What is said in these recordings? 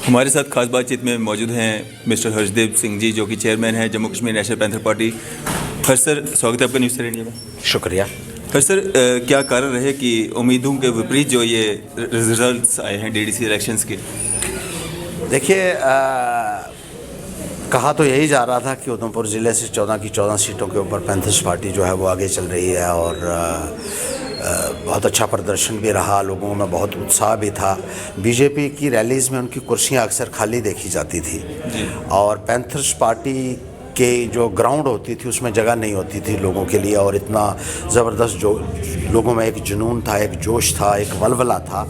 हमारे साथ खास बातचीत में मौजूद हैं मिस्टर हर्षदेव सिंह जी, जो कि चेयरमैन हैं Jammu Kashmir National Panther Party. Harsh sir, स्वागत है आपका न्यूज़ 7 इंडिया में। शुक्रिया। हर्ष सर, क्या कारण रहे कि उम्मीदों के विपरीत जो ये रिजल्ट्स आए हैं डीडीसी इलेक्शंस के? देखिए, कहा तो यही जा रहा था कि उधमपुर ज़िले से 14 की 14 सीटों के ऊपर पैंथर्स पार्टी जो है वो आगे चल रही है और बहुत अच्छा प्रदर्शन भी रहा, लोगों में बहुत उत्साह भी था। बीजेपी की रैलीज़ में उनकी कुर्सियां अक्सर खाली देखी जाती थी और पैंथर्स पार्टी के जो ग्राउंड होती थी उसमें जगह नहीं होती थी लोगों के लिए, और इतना ज़बरदस्त जो लोगों में एक जुनून था, एक जोश था, एक वलवला था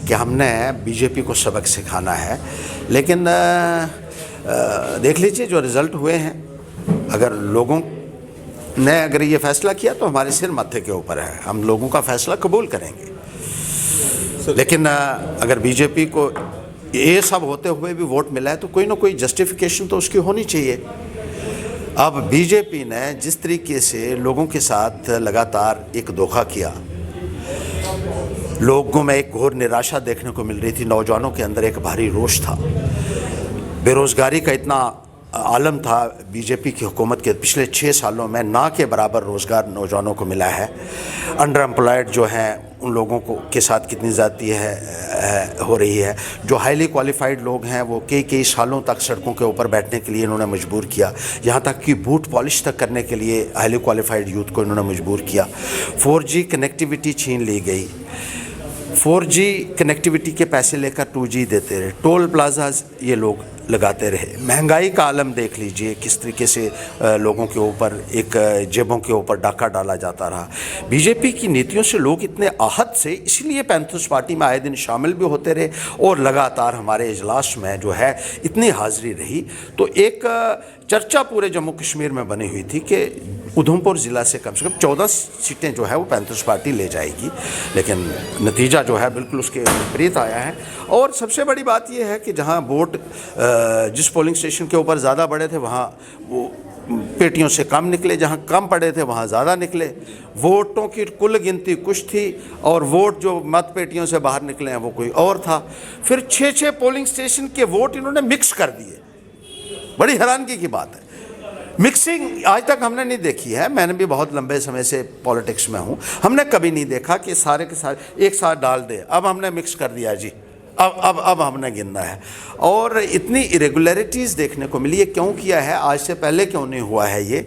कि हमने बीजेपी को सबक सिखाना है। लेकिन देख लीजिए जो रिज़ल्ट हुए हैं, अगर लोगों ने अगर ये फैसला किया तो हमारे सिर माथे के ऊपर है, हम लोगों का फैसला कबूल करेंगे। लेकिन अगर बीजेपी को ये सब होते हुए भी वोट मिला है तो कोई ना कोई जस्टिफिकेशन तो उसकी होनी चाहिए। अब बीजेपी ने जिस तरीके से लोगों के साथ लगातार एक धोखा किया, लोगों में एक घोर निराशा देखने को मिल रही थी, नौजवानों के अंदर एक भारी रोष था, बेरोज़गारी का इतना आलम था बीजेपी की हुकूमत के पिछले 6 सालों में, ना के बराबर रोज़गार नौजवानों को मिला है। अंडर एम्प्लॉयड जो हैं उन लोगों को के साथ कितनी ज़्यादती हो रही है। जो हाईली क्वालिफाइड लोग हैं वो कई सालों तक सड़कों के ऊपर बैठने के लिए इन्होंने मजबूर किया, यहाँ तक कि बूट पॉलिश तक करने के लिए हाईली क्वालिफाइड यूथ को इन्होंने मजबूर किया। 4G कनेक्टिविटी छीन ली गई, 4G कनेक्टिविटी के पैसे लेकर 2G देते रहे, टोल प्लाजाज ये लोग लगाते रहे। महंगाई का आलम देख लीजिए किस तरीके से लोगों के ऊपर एक जेबों के ऊपर डाका डाला जाता रहा। बीजेपी की नीतियों से लोग इतने आहत से, इसलिए पैंथर्स पार्टी में आए दिन शामिल भी होते रहे और लगातार हमारे इजलास में जो है इतनी हाज़िरी रही। तो एक चर्चा पूरे जम्मू कश्मीर में बनी हुई थी कि उधमपुर ज़िला से कम 14 सीटें जो है वो पैंथर्स पार्टी ले जाएगी, लेकिन नतीजा जो है बिल्कुल उसके विपरीत आया है। और सबसे बड़ी बात यह है कि जहां वोट जिस पोलिंग स्टेशन के ऊपर ज़्यादा बड़े थे वहां वो पेटियों से कम निकले, जहां कम पड़े थे वहां ज़्यादा निकले। वोटों की कुल गिनती कुछ थी और वोट जो मत पेटियों से बाहर निकले हैं वो कोई और था। फिर 6 पोलिंग स्टेशन के वोट इन्होंने मिक्स कर दिए। बड़ी हैरानगी की बात है, मिक्सिंग आज तक हमने नहीं देखी है। मैंने भी बहुत लंबे समय से पॉलिटिक्स में हूँ, हमने कभी नहीं देखा कि सारे के सारे एक साथ डाल दे, अब हमने मिक्स कर दिया जी, अब हमने गिनना है। और इतनी इरेगुलरिटीज़ देखने को मिली। ये क्यों किया है? आज से पहले क्यों नहीं हुआ है ये?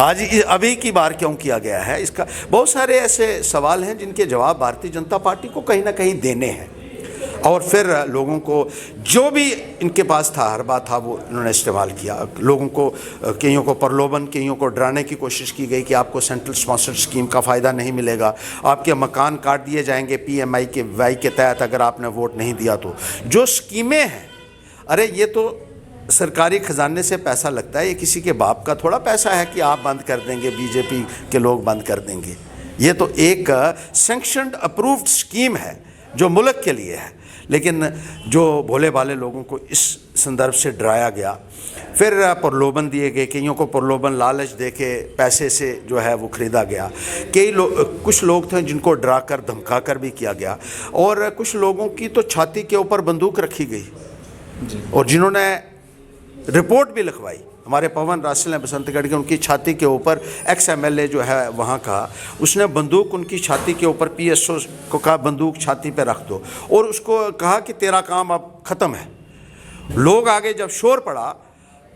आज अभी की बार क्यों किया गया है? इसका बहुत सारे ऐसे सवाल हैं जिनके जवाब भारतीय जनता पार्टी को कहीं ना कहीं देने हैं। और फिर लोगों को जो भी इनके पास था, हर बात था, वो इन्होंने इस्तेमाल किया। लोगों को, कईयों को प्रलोभन, कईयों को डराने की कोशिश की गई कि आपको सेंट्रल स्पॉन्सर्ड स्कीम का फ़ायदा नहीं मिलेगा, आपके मकान काट दिए जाएंगे PMI के तहत अगर आपने वोट नहीं दिया तो। जो स्कीमें हैं, अरे ये तो सरकारी ख़जाने से पैसा लगता है, ये किसी के बाप का थोड़ा पैसा है कि आप बंद कर देंगे, बीजेपी के लोग बंद कर देंगे। ये तो एक सैंक्शनड अप्रूव्ड स्कीम है जो मुल्क के लिए है। लेकिन जो भोले भाले लोगों को इस संदर्भ से डराया गया, फिर प्रलोभन दिए गए, कईयों को प्रलोभन लालच दे के पैसे से जो है वो ख़रीदा गया। कुछ लोग थे जिनको डरा कर धमका कर भी किया गया, और कुछ लोगों की तो छाती के ऊपर बंदूक रखी गई और जिन्होंने रिपोर्ट भी लिखवाई। हमारे पवन रासल ने बसंतगढ़ के, उनकी छाती के ऊपर XMLA जो है वहाँ का, उसने बंदूक उनकी छाती के ऊपर PSO को कहा बंदूक छाती पे रख दो और उसको कहा कि तेरा काम अब ख़त्म है। लोग आगे जब शोर पड़ा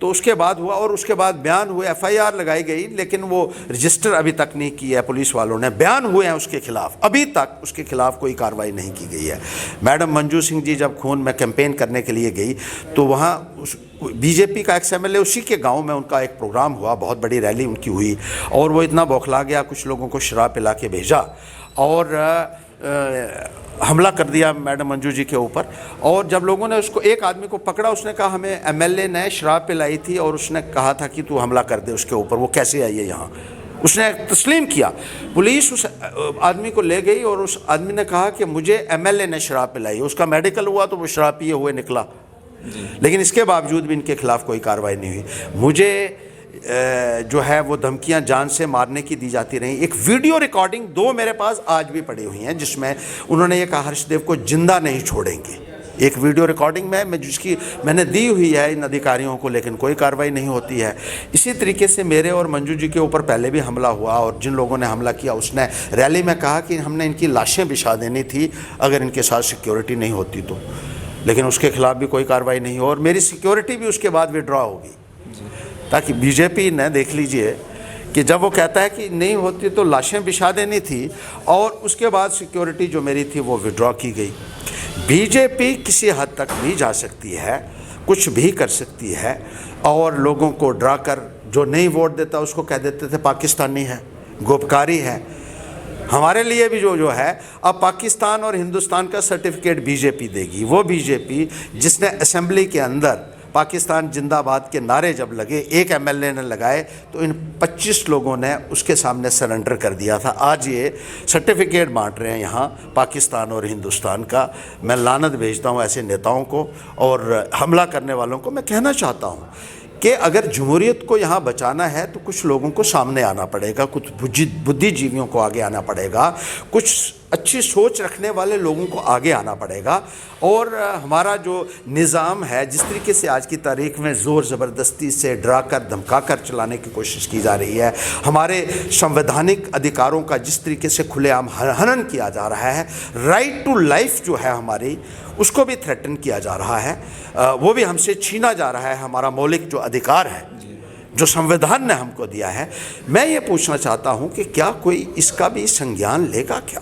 तो उसके बाद हुआ और उसके बाद बयान हुए, FIR लगाई गई, लेकिन वो रजिस्टर अभी तक नहीं की है पुलिस वालों ने। बयान हुए हैं उसके खिलाफ, अभी तक उसके खिलाफ कोई कार्रवाई नहीं की गई है। मैडम मंजू सिंह जी जब खून में कैंपेन करने के लिए गई तो वहाँ बीजेपी का XMLA, उसी के गांव में उनका एक प्रोग्राम हुआ, बहुत बड़ी रैली उनकी हुई और वो इतना बौखला गया, कुछ लोगों को शराब पिला के भेजा और हमला कर दिया मैडम मंजू जी के ऊपर। और जब लोगों ने उसको, एक आदमी को पकड़ा, उसने कहा हमें MLA ने शराब पिलाई थी और उसने कहा था कि तू हमला कर दे उसके ऊपर, वो कैसे आई है यहाँ, उसने तस्लीम किया। पुलिस उस आदमी को ले गई और उस आदमी ने कहा कि मुझे MLA ने शराब पिलाई। उसका मेडिकल हुआ तो वो शराब पिए हुए निकला, लेकिन इसके बावजूद भी इनके खिलाफ कोई कार्रवाई नहीं हुई। मुझे जो है वो धमकियां जान से मारने की दी जाती रहीं। एक वीडियो रिकॉर्डिंग 2 मेरे पास आज भी पड़ी हुई हैं जिसमें उन्होंने ये कहा हर्षदेव को जिंदा नहीं छोड़ेंगे। एक वीडियो रिकॉर्डिंग में मैं जिसकी मैंने दी हुई है इन अधिकारियों को, लेकिन कोई कार्रवाई नहीं होती है। इसी तरीके से मेरे और मंजू जी के ऊपर पहले भी हमला हुआ, और जिन लोगों ने हमला किया उसने रैली में कहा कि हमने इनकी लाशें बिछा देनी थी अगर इनके साथ सिक्योरिटी नहीं होती तो, लेकिन उसके खिलाफ भी कोई कार्रवाई नहीं हो, और मेरी सिक्योरिटी भी उसके बाद विड्रॉ होगी, ताकि बीजेपी ने देख लीजिए कि जब वो कहता है कि नहीं होती तो लाशें बिछा देनी थी, और उसके बाद सिक्योरिटी जो मेरी थी वो विड्रॉ की गई। बीजेपी किसी हद तक भी जा सकती है, कुछ भी कर सकती है, और लोगों को डरा कर जो नहीं वोट देता उसको कह देते थे पाकिस्तानी है, गोपकारी है। हमारे लिए भी जो है अब पाकिस्तान और हिंदुस्तान का सर्टिफिकेट बीजेपी देगी, वो बीजेपी जिसने असेंबली के अंदर पाकिस्तान जिंदाबाद के नारे जब लगे, एक एमएलए ने लगाए तो इन 25 लोगों ने उसके सामने सरेंडर कर दिया था। आज ये सर्टिफिकेट बांट रहे हैं यहाँ पाकिस्तान और हिंदुस्तान का। मैं लानत भेजता हूँ ऐसे नेताओं को और हमला करने वालों को। मैं कहना चाहता हूँ कि अगर जमहूरियत को यहाँ बचाना है तो कुछ लोगों को सामने आना पड़ेगा, कुछ बुद्धिजीवियों को आगे आना पड़ेगा, कुछ अच्छी सोच रखने वाले लोगों को आगे आना पड़ेगा। और हमारा जो निज़ाम है, जिस तरीके से आज की तारीख में ज़ोर ज़बरदस्ती से डरा कर धमका कर चलाने की कोशिश की जा रही है, हमारे संवैधानिक अधिकारों का जिस तरीके से खुलेआम हनन किया जा रहा है, राइट टू लाइफ जो है हमारी, उसको भी थ्रेटन किया जा रहा है, वो भी हमसे छीना जा रहा है। हमारा मौलिक जो अधिकार है जो संविधान ने हमको दिया है, मैं ये पूछना चाहता हूँ कि क्या कोई इसका भी संज्ञान लेगा क्या?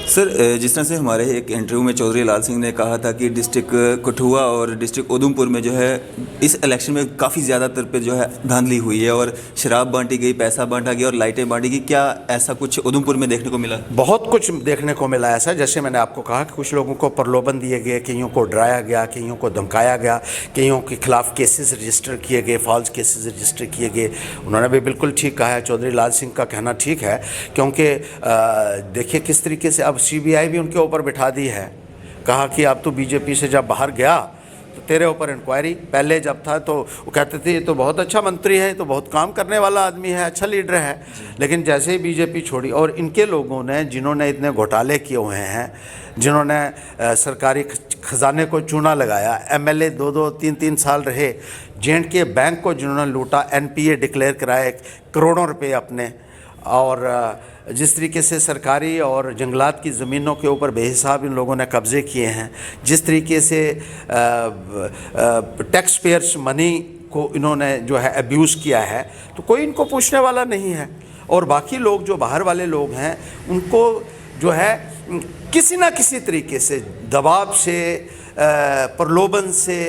सर, जिस तरह से हमारे एक इंटरव्यू में चौधरी लाल सिंह ने कहा था कि डिस्ट्रिक्ट कठुआ और डिस्ट्रिक्ट उधमपुर में जो है इस इलेक्शन में काफ़ी ज़्यादातर पे जो है धांधली हुई है और शराब बांटी गई, पैसा बांटा गया और लाइटें बांटी गई, क्या ऐसा कुछ उधमपुर में देखने को मिला? बहुत कुछ देखने को मिला ऐसा। जैसे मैंने आपको कहा कि कुछ लोगों को प्रलोभन दिए गए, कईयों को डराया गया, कईयों को धमकाया गया, कईयों के खिलाफ केसेस रजिस्टर किए गए, फॉल्स केसेस रजिस्टर किए गए। उन्होंने भी बिल्कुल ठीक कहा है, चौधरी लाल सिंह का कहना ठीक है, क्योंकि देखिए किस तरीके से अब सीबीआई भी उनके ऊपर बिठा दी है। कहा कि अब तो बीजेपी से जब बाहर गया तो तेरे ऊपर इंक्वायरी। पहले जब था तो वो कहते थे ये तो बहुत अच्छा मंत्री है, तो बहुत काम करने वाला आदमी है, अच्छा लीडर है, लेकिन जैसे ही बीजेपी छोड़ी और इनके लोगों ने जिन्होंने इतने घोटाले किए हुए हैं, जिन्होंने सरकारी खजाने को चूना लगाया, एमएलए 2-2, 3-3 साल रहे, J&K बैंक को जिन्होंने लूटा, एनपीए डिक्लेयर कराए करोड़ों रुपए अपने, और जिस तरीके से सरकारी और जंगलात की ज़मीनों के ऊपर बेहिसाब इन लोगों ने कब्ज़े किए हैं, जिस तरीके से टैक्स पेयर्स मनी को इन्होंने जो है अब्यूज़ किया है, तो कोई इनको पूछने वाला नहीं है। और बाकी लोग जो बाहर वाले लोग हैं उनको जो है किसी ना किसी तरीके से दबाव से, प्रलोभन से,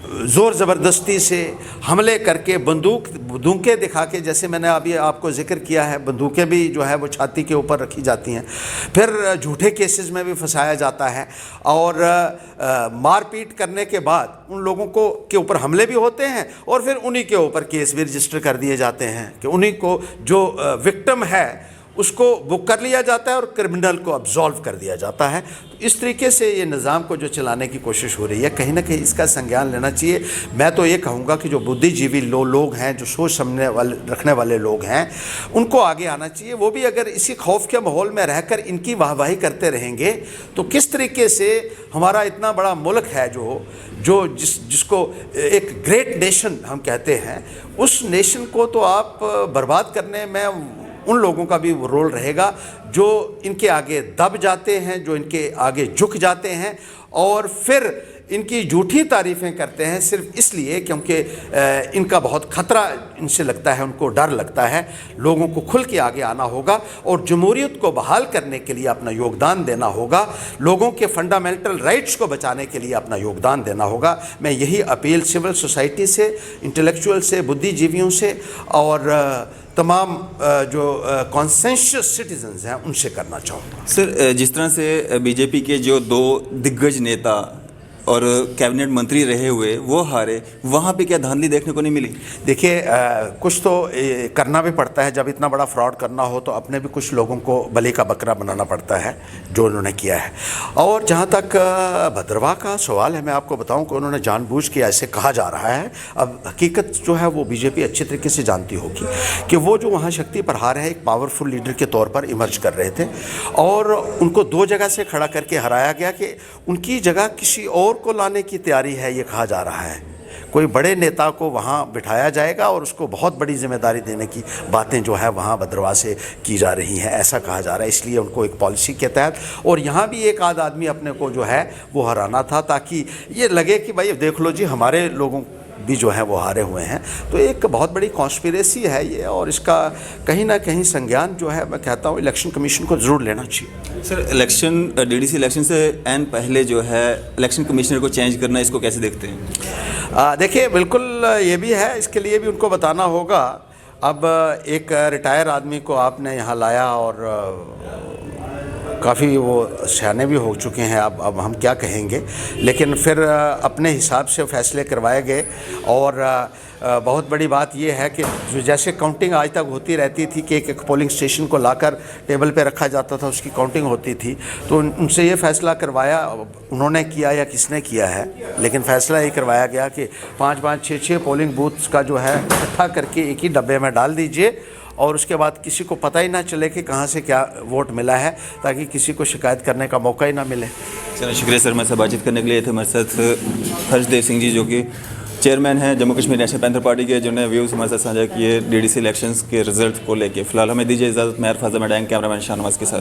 ज़ोर ज़बरदस्ती से हमले करके बंदूकें दिखा के, जैसे मैंने अभी आपको जिक्र किया है, बंदूकें भी जो है वो छाती के ऊपर रखी जाती हैं, फिर झूठे केसेस में भी फंसाया जाता है, और मारपीट करने के बाद उन लोगों को के ऊपर हमले भी होते हैं, और फिर उन्हीं के ऊपर केस भी रजिस्टर कर दिए जाते हैं कि उन्हीं को जो विक्टिम है उसको बुक कर लिया जाता है और क्रिमिनल को अब्सॉल्व कर दिया जाता है। तो इस तरीके से ये निज़ाम को जो चलाने की कोशिश हो रही है, कहीं ना कहीं इसका संज्ञान लेना चाहिए। मैं तो ये कहूँगा कि जो बुद्धिजीवी लोग हैं, जो सोच समझने वाले रखने वाले लोग हैं, उनको आगे आना चाहिए। वो भी अगर इसी खौफ के माहौल में रहकर इनकी वाहवाही करते रहेंगे तो किस तरीके से हमारा इतना बड़ा मुल्क है जो जिसको एक ग्रेट नेशन हम कहते हैं, उस नेशन को तो आप बर्बाद करने में उन लोगों का भी रोल रहेगा जो इनके आगे दब जाते हैं, जो इनके आगे झुक जाते हैं और फिर इनकी झूठी तारीफ़ें करते हैं सिर्फ इसलिए क्योंकि इनका बहुत ख़तरा इनसे लगता है, उनको डर लगता है। लोगों को खुल के आगे आना होगा और जमहूरियत को बहाल करने के लिए अपना योगदान देना होगा, लोगों के फंडामेंटल राइट्स को बचाने के लिए अपना योगदान देना होगा। मैं यही अपील सिविल सोसाइटी से, इंटेलेक्चुअल से, बुद्धिजीवियों से और तमाम जो कॉन्सेंशस सिटीजन्स हैं उनसे करना चाहूँगा। सर, जिस तरह से बीजेपी के जो 2 दिग्गज नेता और कैबिनेट मंत्री रहे हुए वो हारे, वहाँ पे क्या धांधली देखने को नहीं मिली? देखिए कुछ तो करना भी पड़ता है। जब इतना बड़ा फ्रॉड करना हो तो अपने भी कुछ लोगों को बलि का बकरा बनाना पड़ता है, जो उन्होंने किया है। और जहाँ तक भद्रवाह का सवाल है, मैं आपको बताऊं कि उन्होंने जानबूझ के ऐसे कहा जा रहा है। अब हकीकत जो है वो बीजेपी अच्छी तरीके से जानती होगी कि वो जो वहाँ शक्ति प्रहार है एक पावरफुल लीडर के तौर पर इमर्ज कर रहे थे और उनको दो जगह से खड़ा करके हराया गया कि उनकी जगह किसी और को लाने की तैयारी है, ये कहा जा रहा है। कोई बड़े नेता को वहाँ बिठाया जाएगा और उसको बहुत बड़ी जिम्मेदारी देने की बातें जो है वहाँ भद्रवाह से की जा रही हैं, ऐसा कहा जा रहा है। इसलिए उनको एक पॉलिसी के तहत और यहाँ भी एक आध आदमी अपने को जो है वो हराना था, ताकि ये लगे कि भाई देख लो जी हमारे लोगों भी जो है वो हारे हुए हैं। तो एक बहुत बड़ी कॉन्स्पिरेसी है ये, और इसका कहीं ना कहीं संज्ञान जो है मैं कहता हूँ इलेक्शन कमीशन को ज़रूर लेना चाहिए। सर, इलेक्शन डीडीसी इलेक्शन से एन पहले जो है इलेक्शन कमिश्नर को चेंज करना, इसको कैसे देखते हैं? देखिए बिल्कुल ये भी है, इसके लिए भी उनको बताना होगा। अब एक रिटायर आदमी को आपने यहाँ लाया और काफ़ी वो सियाने भी हो चुके हैं, अब हम क्या कहेंगे, लेकिन फिर अपने हिसाब से फैसले करवाए गए। और बहुत बड़ी बात ये है कि जो जैसे काउंटिंग आज तक होती रहती थी कि एक पोलिंग स्टेशन को लाकर टेबल पे रखा जाता था, उसकी काउंटिंग होती थी, तो उनसे ये फैसला करवाया, उन्होंने किया या किसने किया है, लेकिन फैसला ये करवाया गया कि 5-5, 6-6 पोलिंग बूथ्स का जो है इकट्ठा करके एक ही डब्बे में डाल दीजिए और उसके बाद किसी को पता ही ना चले कि कहाँ से क्या वोट मिला है, ताकि किसी को शिकायत करने का मौका ही ना मिले। चलो शुक्रिया सर, मेरे साथ बातचीत करने के लिए थे हमारे साथ हर्षदेव सिंह जी, जो कि चेयरमैन हैं Jammu Kashmir National Panther party के, जिन्होंने व्यूज़ हमारे साथ साझा किए डीडीसी इलेक्शंस के रिजल्ट को लेके। फिलहाल हमें दीजिए इजाज़त। मैं अरफाज़ मैडैंग, कैमरामैन शाहनवाज के साथ।